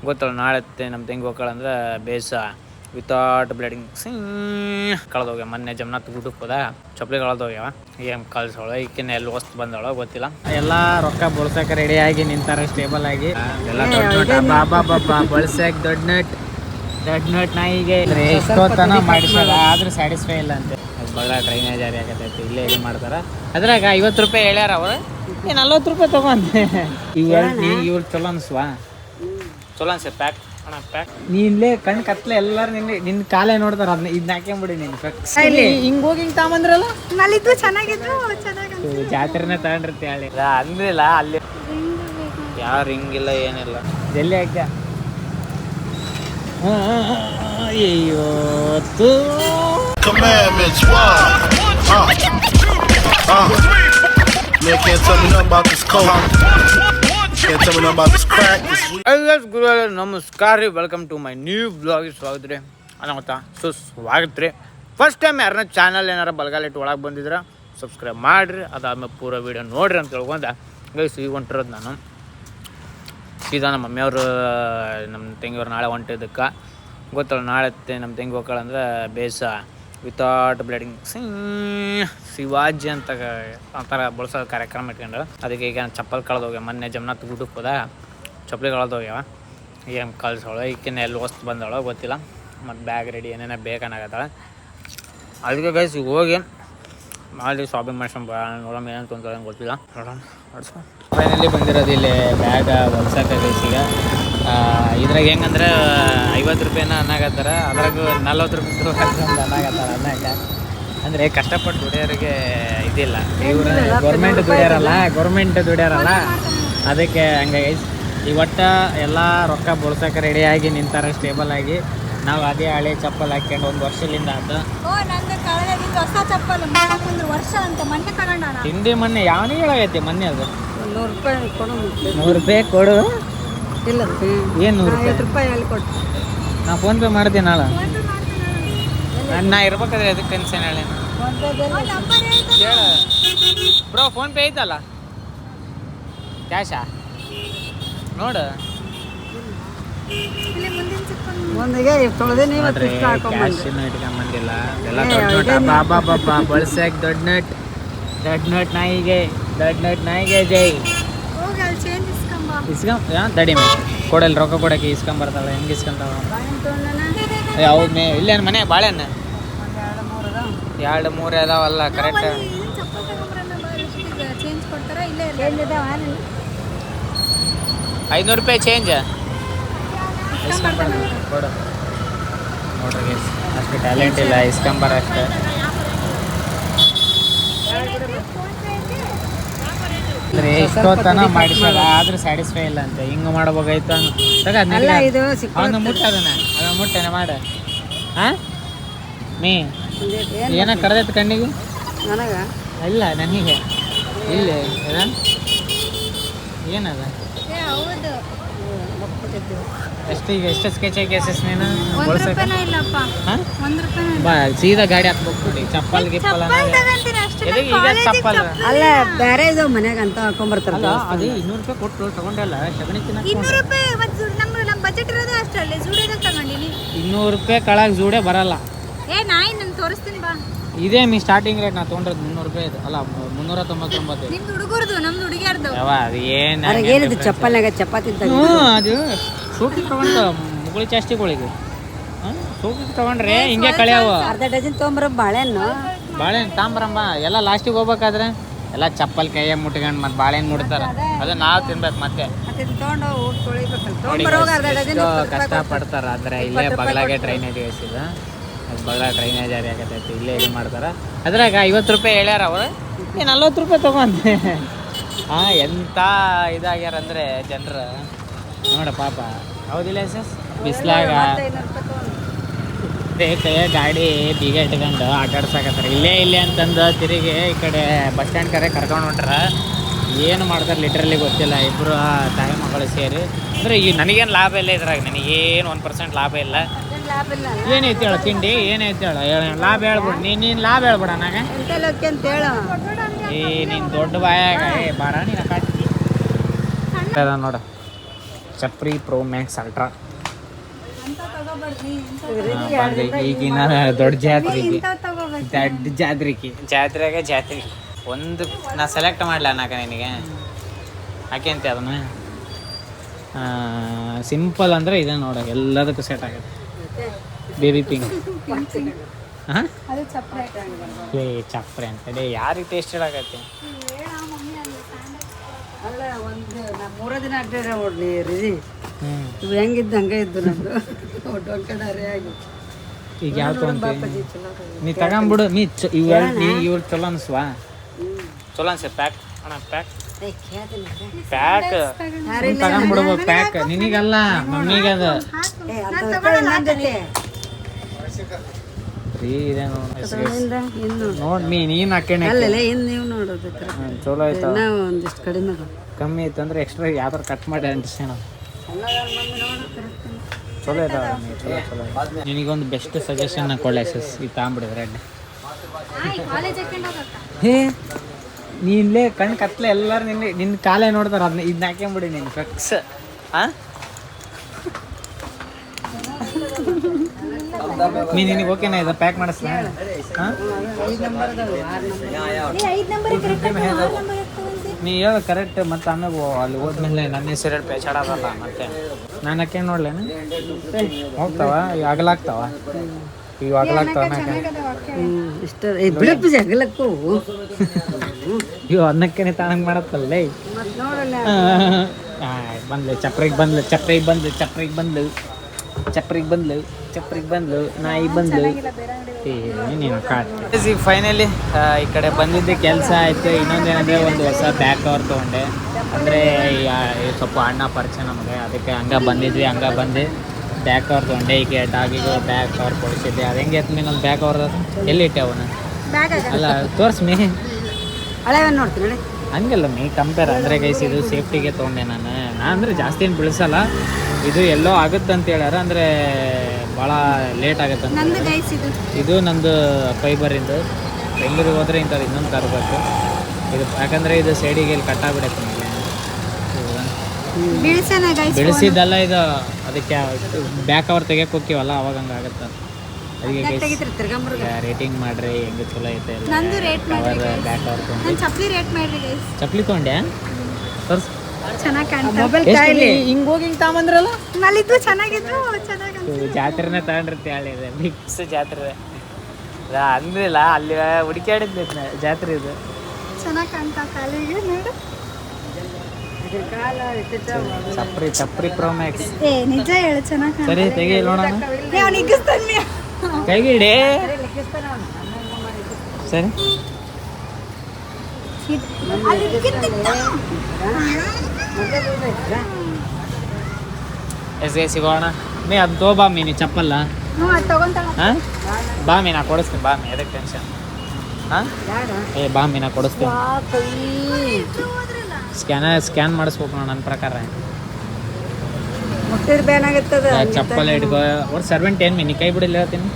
ಗೊತ್ತಲ್ಲ ನಾಳೆ ನಮ್ಮ ತಂಗಿ ಹೋಗ್ಕಳಂದ್ರೆ ಬೇಸ ವಿತೌಟ್ ಬ್ಲಡಿಂಗ್ ಕಳೆದೋಗ್ಯ ಮೊನ್ನೆ ಜಮ್ನಾಥ್ ಊಟಕ್ಕೆ ಹೋದ ಚಪ್ಪಲಿ ಕಳೆದೋಗ್ಯಾವ ಏನು ಕಳ್ಸೋಳ ಈಕಿನ ಎಲ್ಲಿ ವಸ್ತು ಬಂದವಳ ಗೊತ್ತಿಲ್ಲ. ಎಲ್ಲ ರೊಕ್ಕ ಬಳಸಕ್ಕೆ ರೆಡಿಯಾಗಿ ನಿಂತಾರೆ ಸ್ಟೇಬಲ್ ಆಗಿ ಎಲ್ಲ ಬಳಸಕ್ಕೆ ದೊಡ್ಡ ನಟ್ ನಾಯಿಗೆ ಎಷ್ಟೊತ್ತನ ಮಾಡಿಸೋದ ಆದ್ರೂ ಸ್ಯಾಟಿಸ್ಫೈ ಇಲ್ಲ ಅಂತೆ. ಬಹಳ ಡ್ರೈನೇಜ್ ಜಾರಿ ಆಗತೈತಿ ಇಲ್ಲೇ ಇದು ಮಾಡ್ತಾರೆ. ಅದ್ರಾಗ 50 ರೂಪಾಯಿ ಹೇಳ್ಯಾರ ಅವರು 40 ರೂಪಾಯಿ ತಗೊಂಡೆ. ಇವ್ರು ಚಲೋ ಅನ್ಸುವ ಚಲೋ ಅನ್ಸ ಪ್ಯಾಕ್ ಅಣ್ಣ ಪ್ಯಾಕ್ ನೀನ್ಲೇ ಕಣ್ ಕತ್ಲೆ ಎಲ್ಲಾರು ನಿನ್ನ ಕಾಲೇ ನೋಡ್ತಾರ. ಅದನ್ನ ಇದನ್ನ ಹಾಕ್ಯಂಬಿಡಿ ನೀನು ಹಿಂಗ್ ಹೋಗಿ ಹಿಂಗ್ ತಗೊಂಬಂದ್ರಲ್ಲ ಜಾತ್ರೆನೇ ತಗೊಂಡಿರ್ತಿ ಹೇಳಿ ಅಂದ್ರಿಲ್ಲ ಅಲ್ಲಿ ಯಾರು ಹಿಂಗಿಲ್ಲ ಏನಿಲ್ಲ ಜಲ್ಲಿ ಹಾಕ್ಯ ಅಯ್ಯೋತ್ತು Commandments, man can't tell me nothing about this coke. Can't tell me nothing about this crack. ಗುರುಗಳೇ ನಮಸ್ಕಾರ ರೀ, welcome to my new blog. ಸ್ವಾಗತ ರೀ ಅನಾಹುತ ಸುಸ್ವಾಗತ ರೀ. ಫಸ್ಟ್ ಟೈಮ್ ಯಾರನ್ನ ಚಾನಲ್ ಏನಾರ ಬಲಗಾಲಿಟ್ಟು ಒಳಗೆ ಬಂದಿದ್ರೆ ಸಬ್ಸ್ಕ್ರೈಬ್ ಮಾಡಿರಿ, ಅದಾದ್ಮೇಲೆ ಪೂರ ವೀಡಿಯೋ ನೋಡ್ರಿ ಅಂತ ತಿಳ್ಕೊಂಡ ಗೈಸ್ ಈಗ ಹೊಂಟಿರೋದು ನಾನು ಸೀದಾ ನಮ್ಮ ಮಮ್ಮಿಯವರು ನಮ್ಮ ತಂಗಿಯವ್ರು ನಾಳೆ ಹೊಂಟಿದ್ದಕ್ಕೆ ಗೊತ್ತಲ್ಲ ನಾಳೆ ನಮ್ಮ ತಂಗಿ ಹೋಗ್ಕಳಂದ್ರೆ ಬೇಸ ವಿತೌಟ್ ಬ್ಲಡಿಂಗ್ ಶಿವಾಜಿ ಅಂತ ಒಂಥರ ಬಳಸೋ ಕಾರ್ಯಕ್ರಮ ಇಟ್ಕೊಂಡ್ರೆ ಅದಕ್ಕೆ ಈಗ ಚಪ್ಪಲ್ ಕಳೆದೋಗ್ಯ ಮೊನ್ನೆ ಜಮ್ನಾಥ್ ಊಟಕ್ಕೆ ಹೋದ ಚಪ್ಪಲಿ ಕಳೆದೋಗ್ಯಾವ ಏನು ಕಳ್ಸೋಳ ಈಕಿನ ಎಲ್ಲಿ ವಸ್ತು ಬಂದವಳ ಗೊತ್ತಿಲ್ಲ. ಮತ್ತು ಬ್ಯಾಗ್ ರೆಡಿ ಏನೇನೋ ಬೇಕನ್ನಾಗತ್ತಾಳೆ. ಅದಕ್ಕೆ ಗೈಸ್ ಈಗ ಹೋಗಿ ಮಾಡಿ ಶಾಪಿಂಗ್ ಮಾಡ್ಸ್ಕೊಂಡ್ ನೋಡೋಣ ಏನು ತೊಂದರೆ ಗೊತ್ತಿಲ್ಲ. ನೋಡೋಣ ಮಾಡಿಸ್ಕೊ ಫೈನಲ್ಲಿ ಬಂದಿರೋದು ಇಲ್ಲಿ ಬ್ಯಾಗ ಹೊಲ್ಸಕ್ಕೆ ಗೈಸ್. ಈಗ ಇದ್ರಾಗ ಹೆಂಗಂದ್ರೆ 50 ರೂಪಾಯಿನ ಅನ್ನಾಗತ್ತಾರ, ಅದ್ರಾಗ 40 ರೂಪಾಯಿ ಅನ್ನಾಗತ್ತಾರ. ಅನ್ನಕ್ಕೆ ಅಂದರೆ ಕಷ್ಟಪಟ್ಟು ದುಡಿಯೋರಿಗೆ ಇದಿಲ್ಲ, ಇವ್ರು ಗೌರ್ಮೆಂಟ್ ದುಡಿಯಾರಲ್ಲ ಅದಕ್ಕೆ ಹಂಗಾಗಿ ಈ ಒಟ್ಟ ಎಲ್ಲ ರೊಕ್ಕ ಬಳಸಕ್ಕೆ ರೆಡಿಯಾಗಿ ನಿಂತಾರೆ ಸ್ಟೇಬಲ್ ಆಗಿ. ನಾವು ಅದೇ ಹಳೆ ಚಪ್ಪಲ್ ಹಾಕ್ಕೊಂಡು 1 ವರ್ಷದಿಂದ ಆಯ್ತು. ತಿಂಡಿ ಮೊನ್ನೆ ಯಾವನಿಗೆ ಹೇಳಾಗೈತಿ ಮೊನ್ನೆ ಅದು 100 ರೂಪಾಯಿ ಕೊಡು. ಇಲ್ಲ ಏನು 100 ರೂಪಾಯಿ ನಾ ಫೋನ್ ಪೇ ಮಾಡ್ತೀನಿ ನಾಳೆ. ನಾ ಇರ್ಬೇಕಾದ್ರೆ ಅದಕ್ಕೆ ಟೆನ್ಷನ್ ಹೇಳಿ ಬ್ರೋ. ಫೋನ್ ಪೇ ಐತಲ್ಲ ಕ್ಯಾಶಾ ನೋಡು. ಇಟ್ಕೊಂಬಂದಿಲ್ಲ ಎಲ್ಲ ಬಳಸಕ್ಕೆ ದೊಡ್ಡ ನಟ್ ನಾಯಿಗೆ ಜೈ ದಡಿ ಮೇ ಕೊಡಲ್ಲ ರೊಕ್ಕ ಕೊಡಕ್ಕೆ ಇಸ್ಕೊಂಬರ್ತಾಳೆ. ಹೆಂಗೆ ಇಸ್ಕೊಂತಾವ ಹೌದು ಮೇ ಇಲ್ಲೇನು ಮನೆ ಬಾಳೆಹಣ್ಣ 2-3 ಅದಾವಲ್ಲ ಕರೆಕ್ಟ್. 500 ರೂಪಾಯಿ ಚೇಂಜ್ ಕೊಡು ನೋಡ್ರಿ. ಅಷ್ಟು ಟ್ಯಾಲೆಂಟ್ ಇಲ್ಲ ಇಸ್ಕೊಂಬರ ಅಷ್ಟೇ. ಅಂದ್ರೆ ಎಷ್ಟೊತ್ತನ ಮಾಡಿಸೋದ ಆದ್ರೂ ಸ್ಯಾಟಿಸ್ಫೈ ಇಲ್ಲ ಅಂತೆ. ಹಿಂಗೆ ಮಾಡ್ಬೇಕಾಯ್ತು ಅವನು ಮುಟ್ಟದನ್ನ ಅದ ಮುಟ್ಟೆನ ಮಾಡ ನೀ ಏನ ಕರೆದೈತೆ ಕಣ್ಣಿಗೆ ಇಲ್ಲ ನನಗೆ ಇಲ್ಲಿ ಏನದ ಎಷ್ಟು ಈಗ ಎಷ್ಟು ಸ್ಕೆಚ್ ಹಾಕಿ ಎಸ್ ನೀನು ಬಾ ಸೀದಾ ಗಾಡಿ ಹಾಕ್ಬೇಕು. ಚಪ್ಪಲ್ ಗಿಪ್ಪಲ್ ಚಪ್ಪಲ್ ಅಲ್ಲ ಬೇರೆ ಇದು ಮನ್ಯಾಗ ಅಂತ ಹಾಕೊಂಡ್ಬರ್ತಾರಲ್ಲ ಅದು 200 ರೂಪಾಯಿ ಕೊಟ್ಟು ತಗೊಂಡಲ್ಲ ಸಗಣಿ ತಿನ್ನಕ್ಕೆ. 200 ರೂಪಾಯಿ ಕೆಳಗೆ ಜೂಡೆ ಬರಲ್ಲ. ಇದೇ ಮೀ ಸ್ಟಾರ್ಟಿಂಗ್ ರೇಟ್ ನಾ ತೊಗೊಂಡ್ರದ್ದು 300 ರೂಪಾಯಿ ಅಲ್ಲ 399. ಅದು ಏನು ಚಪ್ಪಲ್ನಾಗ ಚಪಾತಿ ಅದು ಸೂಟಿ ತಗೊಂಡು ಮುಗುಳಿ ಚಾಸ್ತಿಗಳಿಗೆ ಸೂಟಿ ತಗೊಂಡ್ರೆ ಹಿಂಗೆ ಕಳೆಯವ. ಅರ್ಧ ಡಜನ್ ತೊಗೊಂಬರ ಬಾಳೆಹಣ್ಣು ತಾಂಬರಮ್ಮ ಎಲ್ಲ ಲಾಸ್ಟಿಗೆ ಹೋಗ್ಬೇಕಾದ್ರೆ ಎಲ್ಲ ಚಪ್ಪಲ್ ಕೈಯ ಮುಟ್ಕೊಂಡು ಮತ್ತೆ ಬಾಳೆಹಣ್ಣು ಮುಡ್ತಾರ. ಅದು ನಾವು ತಿನ್ಬೇಕು ಮತ್ತೆ ಕಷ್ಟಪಡ್ತಾರ. ಆದರೆ ಇಲ್ಲೇ ಬಗಲಾಗೆ ಡ್ರೈನೇಜ್ ಬೇಸಿದ ಬಗಲ ಡ್ರೈನೇಜ್ ಜಾರಿ ಆಗತೈತಿ ಇಲ್ಲೇ ಇದು ಮಾಡ್ತಾರೆ. ಅದ್ರಾಗ 50 ರೂಪಾಯಿ ಹೇಳ್ಯಾರ ಅವರು 40 ರೂಪಾಯಿ ತಗೊಂಡೆ. ಎಂಥ ಇದಾಗ್ಯಾರಂದ್ರೆ ಜನರು ನೋಡ ಪಾಪ. ಹೌದಿಲ್ಲ ಸರ್ ಬಿಸ್ಲಾಗ ಕೈಯ ಗಾಡಿ ಬೀಗ ಇಟ್ಕೊಂಡು ಆಟಾಡ್ಸಾಕತ್ತಾರ. ಇಲ್ಲೇ ಅಂತಂದು ತಿರುಗಿ ಈ ಕಡೆ ಬಸ್ ಸ್ಟ್ಯಾಂಡ್ ಕರೆ ಕರ್ಕೊಂಡು ಹೊಂಟ್ರ. ಏನು ಮಾಡ್ತಾರೆ ಲಿಟ್ರಲಿ ಗೊತ್ತಿಲ್ಲ. ಇಬ್ಬರು ತಾಯಿ ಮಕ್ಕಳು ಸೇರಿ ಅಂದರೆ ಈಗ ನನಗೇನು ಲಾಭ ಇಲ್ಲ ಇದ್ರಾಗ, ನನಗೇನು 1% ಲಾಭ ಇಲ್ಲ. ಏನೈತಿ ಹೇಳ ತಿಂಡಿ ಏನೈತಿ ಹೇಳ ಲಾಭ ಹೇಳ್ಬಿಡು. ನೀನು ಲಾಭ ಹೇಳ್ಬಿಡ ನಾಗ ನೀನು ದೊಡ್ಡ ಬಾಯಾಗ ಬಾರ ನೀನು ನೋಡ ಚಪ್ರಿ ಪ್ರೋ ಮ್ಯಾಕ್ಸ್ ಅಲ್ಟ್ರಾ ಈಗಿನ ದೊಡ್ಡ ಜಾತ್ರೆಗೆ ದೊಡ್ಡ ಜಾತ್ರೆಗೆ ಜಾತ್ರೆ ಒಂದು ನಾ ಸೆಲೆಕ್ಟ್ ಮಾಡಲ ನಾಕ ನಿನಗೆ ಯಾಕೆಂತೆ ಅದನ್ನ ಸಿಂಪಲ್ ಅಂದರೆ ಇದೆ ನೋಡ ಎಲ್ಲದಕ್ಕೂ ಸೆಟ್ ಆಗುತ್ತೆ ಬೇಬಿ ಪಿಂಕ್ ಹಾಂ ಏ ಚಪ್ರೆ ಅಂತ ಯಾರಿಗೆ ಟೇಸ್ಟ್ ಆಗತ್ತೆ ಅಲ್ಲ ಒಂದು ನಾ 3 ದಿನ ಅಡ್ಡಾಡ ನೋಡ್ಲಿ ರಿಜಿ ಇವು ಹೆಂಗಿದ್ದು ಹಂಗೆ ಇದ್ದು ನಂದು ಡೊಂಕಡಾರೆ ಆಗಿ ಈಗ ಯಾವ ತೊಗೊಂತಿ ನೀ ತಗೊಂಬಿಡು ಇವ್ರು ಚಲೋ ಅನ್ಸ್ವಾ ಚಲೋ ಅನ್ಸ ಪ್ಯಾಕ್ ಅಣ್ಣ ಪ್ಯಾಕ್ ತಗೊಂಡ್ಬಿಡ್ಬೋದು ಪ್ಯಾಕ್ ನಿನಗಲ್ಲ ಮಮ್ಮಿಗೆ ಅದು ನೋಡಿ ನೀನು ಹಾಕೇನೆ ನೀವು ನೋಡೋದು ಚಲೋ ಆಯ್ತು ಒಂದಿಷ್ಟು ಕಡಿಮೆ ಕಮ್ಮಿ ಐತೆ ಅಂದ್ರೆ ಎಕ್ಸ್ಟ್ರಾ ಯಾವ್ದಾರು ಕಟ್ ಮಾಡಿ ಅಂಟಿಸೋಣ ಚಲೋ ಆಯ್ತು ಚಲೋ ಚಲೋ ನಿನಗೊಂದು ಬೆಸ್ಟ್ ಸಜೆಷನ್ ಕೊಡ್ಲೆ ಸಸ್ ಇದು ತಗೊಂಬಿಡಿದ್ರೆ ರೆಡ್ ಹೇ ನೀನ್ಲೇ ಕಣ್ಣು ಕತ್ಲೆ ಎಲ್ಲರೂ ನಿನ್ನ ಕಾಲೇ ನೋಡ್ತಾರೆ ಅದನ್ನ ಇದನ್ನ ಹಾಕ್ಕೊಂಬಿಡಿ ನೀನು ಫಿಕ್ಸ್ ಹಾಂ ನಿನಗೆ ಓಕೆನಾ ಇದು ಪ್ಯಾಕ್ ಮಾಡಿಸ್ಲಾ ಹಾಂ ನೀ ಹೇಳು ಕರೆಕ್ಟ್ ಮತ್ತು ಆಮೇಲೆ ಅಲ್ಲಿ ಹೋದ್ಮೇಲೆ ನನ್ನ ಹೆಸರು ಪೇಚಾಡೋದಲ್ಲ ಮತ್ತೆ ನಾನು ಹಾಕೇನು ನೋಡ್ಲೇನು ಹೋಗ್ತಾವ ಈಗ ಅಗಲಾಗ್ತಾವ ಈಗ ಅಗಲಾಗ್ತಾವ ಇಷ್ಟ ಬಿಡಪ್ಪಿ ಅಗಲಕ್ಕೂ ಇವು ಅನ್ನಕ್ಕೇನೆ ತಾಣಂಗೆ ಮಾಡತ್ತಲ್ಲೇ ಬಂದ್ಲು ಚಪ್ರಿಗೆ ಬಂದ್ಲು ನಾಯಿ ಬಂದ್ಲು ನೀನು ಕಾಡ್ತಿ ಫೈನಲಿ ಈ ಕಡೆ ಬಂದಿದ್ದೆ ಕೆಲಸ ಆಯಿತು ಇನ್ನೊಂದೇನಂದರೆ ಒಂದು ಹೊಸ ಬ್ಯಾಗ್ ಕವರ್ ತೊಗೊಂಡೆ ಅಂದರೆ ಸ್ವಲ್ಪ ಅಣ್ಣ ಪರಿಚಯ ನಮಗೆ ಅದಕ್ಕೆ ಹಂಗೆ ಬಂದು ಬ್ಯಾಗ್ ಕವರ್ ತೊಗೊಂಡೆ ಈಗ ಡಾಗಿಗೂ ಬ್ಯಾಗ್ ಕವರ್ ಕೊಡಿಸಿದ್ದೆ ಅದು ಹೆಂಗೆ ಎತ್ತು ಒಂದು ಬ್ಯಾಗ್ ಕವರ್ ಎಲ್ಲಿಟ್ಟೆ ಅವನು ಅಲ್ಲ ತೋರಿಸ್ಮಿ ಹಳೆ ನೋಡ್ತೀನಿ ಹಂಗಲ್ಲ ಮೀ ಕಂಪೇರ್ ಅಂದರೆ ಗೈಸ್ ಇದು ಸೇಫ್ಟಿಗೆ ತೊಗೊಂಡೆ ನಾನು ಅಂದರೆ ಜಾಸ್ತಿ ಏನು ಬಿಳಿಸಲ್ಲ ಇದು ಎಲ್ಲೋ ಆಗುತ್ತೆ ಅಂತ ಹೇಳ್ಯಾರ ಅಂದರೆ ಭಾಳ ಲೇಟ್ ಆಗುತ್ತೆ ಅಂತ ಇದು ನಂದು ಫೈಬರಿಂದು ಬೆಂಗಳೂರಿಗೆ ಹೋದರೆ ಇಂಥದ್ದು ಇನ್ನೊಂದು ತರಬೇಕು ಇದು ಯಾಕಂದರೆ ಇದು ಸೈಡಿಗೆ ಇಲ್ಲಿ ಕಟ್ಟಾಗ್ಬಿಡತ್ತೆ ಬಿಡಿಸಿದ್ದಲ್ಲ ಇದು ಅದಕ್ಕೆ ಬ್ಯಾಕ್ ಕವರ್ ತೆಗಿಯಕ್ಕೆ ಹೋಗ್ತೀವಲ್ಲ ಅವಾಗ ಹಂಗೆ ಆಗುತ್ತೆ ಅದಕ್ಕೆ ರೇಟಿಂಗ್ ಮಾಡ್ರಿ ಹೆಂಗೆ ಚಲೋ ಐತೆ ಕವರ್ ಬ್ಯಾಕ್ ಕವರ್ ಚಪ್ಪಲಿ ತೊಗೊಂಡೆ ತೋರ್ಸ್ ಹಿಂಗೆ ಹೋಗಿ ಹಿಂಗೆ ತಗೊಂಬಂದ್ರಲ್ಲ ಜಾತ್ರೆನೇ ತಗೊಂಡಿರ್ತಿ ಹೇಳಿದೆ ಬಿಕ್ಸ್ ಜಾತ್ರೆ ಅಂದ್ರಿಲ್ಲ ಅಲ್ಲಿ ಹುಡುಕಾಡಿದ್ದೆ ಜಾತ್ರೆ ಇದು ಚಪ್ರಿ ಪ್ರೋ ಮ್ಯಾಕ್ಸ್ ನಿಜ ಹೇಳು ಚೆನ್ನಾಗಿ ಸರಿ ತೆಗಿ ನೋಡೋಣ ಕೈಗಿಡಿ ಸರಿ ಎಸ್ ಸಿಗೋಣ ಮೀ ಅದು ತೋ ಬಾ ಮೀನಿ ಚಪ್ಪಲ್ಲ ಹಾಂ ಬಾ ಮೀನಾ ಕೊಡಿಸ್ತೀನಿ ಬಾ ಮೀ ಎದಕ್ಕೆ ಟೆನ್ಷನ್ ಹಾಂ ಏ ಬಾ ಮೀನಾ ಕೊಡಿಸ್ತೀನಿ ಸ್ಕ್ಯಾನ್ ಮಾಡಿಸ್ಬೇಕು ನನ್ನ ಪ್ರಕಾರ ಚಪ್ಪಲ್ ಇಟ್ಕೋ ಒಟ್ಟು ಸರ್ವೆಂಟ್ ಏನು ಮೀನಿ ಕೈ ಬಿಡಿಲ್ಲ ಹೇಳ್ತೀನಿ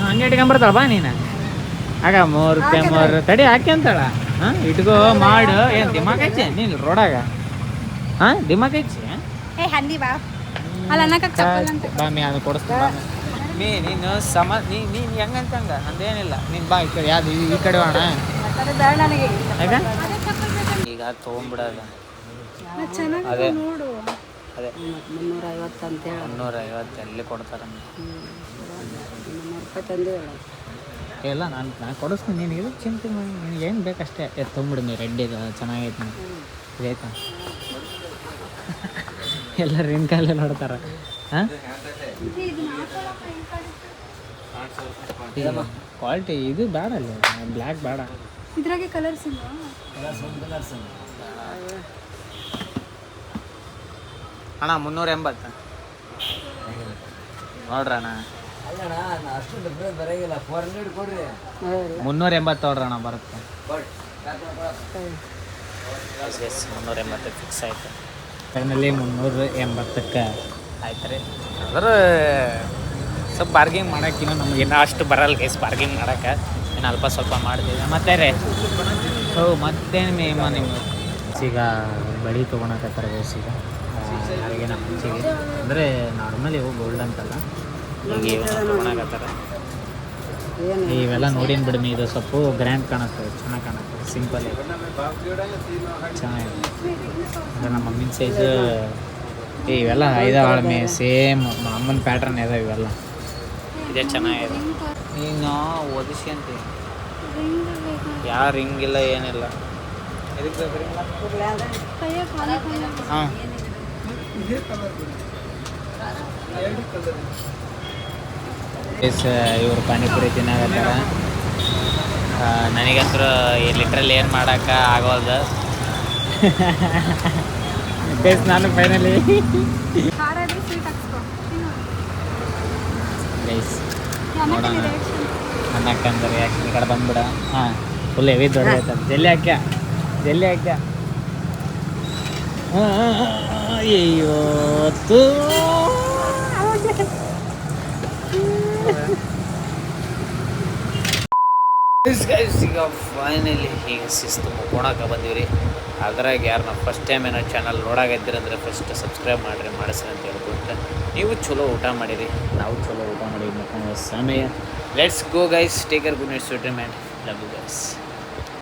ಹಂಗೆ ಇಟ್ಕೊಂಬರ್ತಾಳ ಬಾ ನೀನು ಆಗ ಮೂರು ತಡಿ ಹಾಕಿ ಅಂತಾಳ ಹಾಂ ಇಟ್ಕೋ ಮಾಡು ಏನು ದಿಮಾಕ್ ಐತಿ ನೀನು ರೋಡಾಗ ಹಾಂ ದಿಮಾಕ್ ಐತಿ ಬಾ ಮೀ ಅದು ಕೊಡಿಸ್ತೀನಿ ಮೀ ನೀನು ನೀನು ಹೆಂಗಂತ ಹಂಗೆ ಅಂದೇನಿಲ್ಲ ನೀನು ಬಾ ಈ ಕಡೆ ಯಾವ್ದು ಈ ಕಡೆ ಹೋಣ ಆಯ್ತಾ ಈಗ ತೊಗೊಂಬಿಡೋದು ಅದೇ ಅದೇ 350 ಅಂತ ಹೇಳಿ 350 ಎಲ್ಲಿ ಕೊಡ್ತಾರೆ ಇಲ್ಲ ನಾನು ಕೊಡಿಸ್ತೀನಿ ನೀನು ಇದು ಚಿಂತೆ ಮಾಡಿ ನಿನಗೆ ಏನು ಬೇಕಷ್ಟೇ ತೊಗೊಂಬಿಡು ನೀವು ರೆಡ್ ಇದು ಚೆನ್ನಾಗೈತೆ ಇದಾಯ್ತಾ ಎಲ್ಲ ರಿಂಕಲ್ಲೇ ನೋಡ್ತಾರೆ ಹಾಂ ಕ್ವಾಲಿಟಿ ಇದು ಬೇಡ ಅಲ್ಲ ಬ್ಲ್ಯಾಕ್ ಬೇಡ ಇದ್ರಾಗೆ ಕಲರ್ಸ್ ಇಲ್ಲ ಅಣ್ಣ 380 ನೋಡ್ರಣ್ಣ 380 ನೋಡ್ರಣ್ಣ ಬರುತ್ತೆ 380 ಫಿಕ್ಸ್ ಆಯ್ತು ಫೈನಲಿ 380ಕ್ಕೆ ಆಯ್ತು ರೀ ಅಂದ್ರೆ ಸ್ವಲ್ಪ ಬಾರ್ಗಿಂಗ್ ಮಾಡೋಕ್ಕಿನ್ನೂ ನಮ್ಗೆ ಇನ್ನೂ ಅಷ್ಟು ಬರಲ್ಲ ಗೈಸ್ ಬಾರ್ಗಿಂಗ್ ಮಾಡೋಕ್ಕೆ ಇನ್ನು ಅಲ್ಪ ಸ್ವಲ್ಪ ಮಾಡ್ತೀವಿ ಮತ್ತೆ ರೀ ಮತ್ತೇನು ಮೇಮ ನಿಮ್ಗೆ ಈಗ ಬಳಿ ತೊಗೊಳಕತ್ತಾರೆ ಗೈಸ್ ಈಗ ಯಾರಿಗೆ ನಮ್ಮ ಮುಂಚೆಗೆ ಅಂದರೆ ನಾರ್ಮಲಿ ಇವು ಗೋಲ್ಡ್ ಅಂತಲ್ಲ ಈಗ ಇವನ್ನ ತೊಗೊಳಕತ್ತಾರ. ಇವೆಲ್ಲ ನೋಡಿನ ಬಿಡ್ಮಿ, ಇದು ಸ್ವಲ್ಪ ಗ್ರ್ಯಾಂಡ್ ಕಾಣುತ್ತೆ, ಚೆನ್ನಾಗಿ ಕಾಣುತ್ತೆ, ಸಿಂಪಲ್ ಚೆನ್ನಾಗಿದೆ. ಅಂದರೆ ನಮ್ಮ ಮಮ್ಮಿನ ಸೈಜ್ ಇವೆಲ್ಲ ಇದಾವೆ ಸೇಮ್ ಅಮ್ಮನ ಪ್ಯಾಟ್ರನ್ ಇದಾವೆ ಇವೆಲ್ಲ. ಇದೇ ಚೆನ್ನಾಗಿದೆ. ಈಗ ನಾವು ಒದಿಸಿ ಅಂತೀವಿ, ಯಾರು ಹಿಂಗಿಲ್ಲ ಏನಿಲ್ಲ. ಇದಕ್ಕೆ ಹಾಂ ಇವರು ಪಾನಿಪುರಿ ತಿನ್ನಾಗತ್ತಾರ. ನನಗಂತೂ ಲಿಟ್ರಲ್ಲಿ ಏನು ಮಾಡೋಕೆ ಆಗೋದು ಗೈಸ್. ನಾನು ಫೈನಲಿ ಗೈಸ್ ನೋಡೋಣ ಅನ್ನಕ್ಕಂದ್ರೆ ಯಾಕೆ ಈ ಕಡೆ ಬಂದ್ಬಿಡ. ಹಾಂ ಫುಲ್ ಹೆವಿ ದೊಡ್ಡ ಆಯ್ತದ. ಜಲ್ಲಿ ಹಾಕ್ಯ ಅಯ್ಯೋತ್ತು ಈಗ ಫೈನಲಿ ಈಗ ಶಿಸ್ತು ಮುಕ್ಕೊಳಕ್ಕೆ ಬಂದೀವಿ. ಅದ್ರಾಗ ಯಾರನ್ನ ಫಸ್ಟ್ ಟೈಮ್ ಏನೋ ಚಾನಲ್ ನೋಡಾಕತ್ತೀರಂದ್ರೆ ಫಸ್ಟ್ ಸಬ್ಸ್ಕ್ರೈಬ್ ಮಾಡಿಸ್ರಿ ಅಂತ ಹೇಳ್ಕೊಟ್ಟು, ನೀವು ಚಲೋ ಊಟ ಮಾಡಿರಿ, ನಾವು ಚಲೋ ಊಟ ಮಾಡಿರಿ. ಸಮಯ let's go guys, take care, good night, sweet man, love you guys.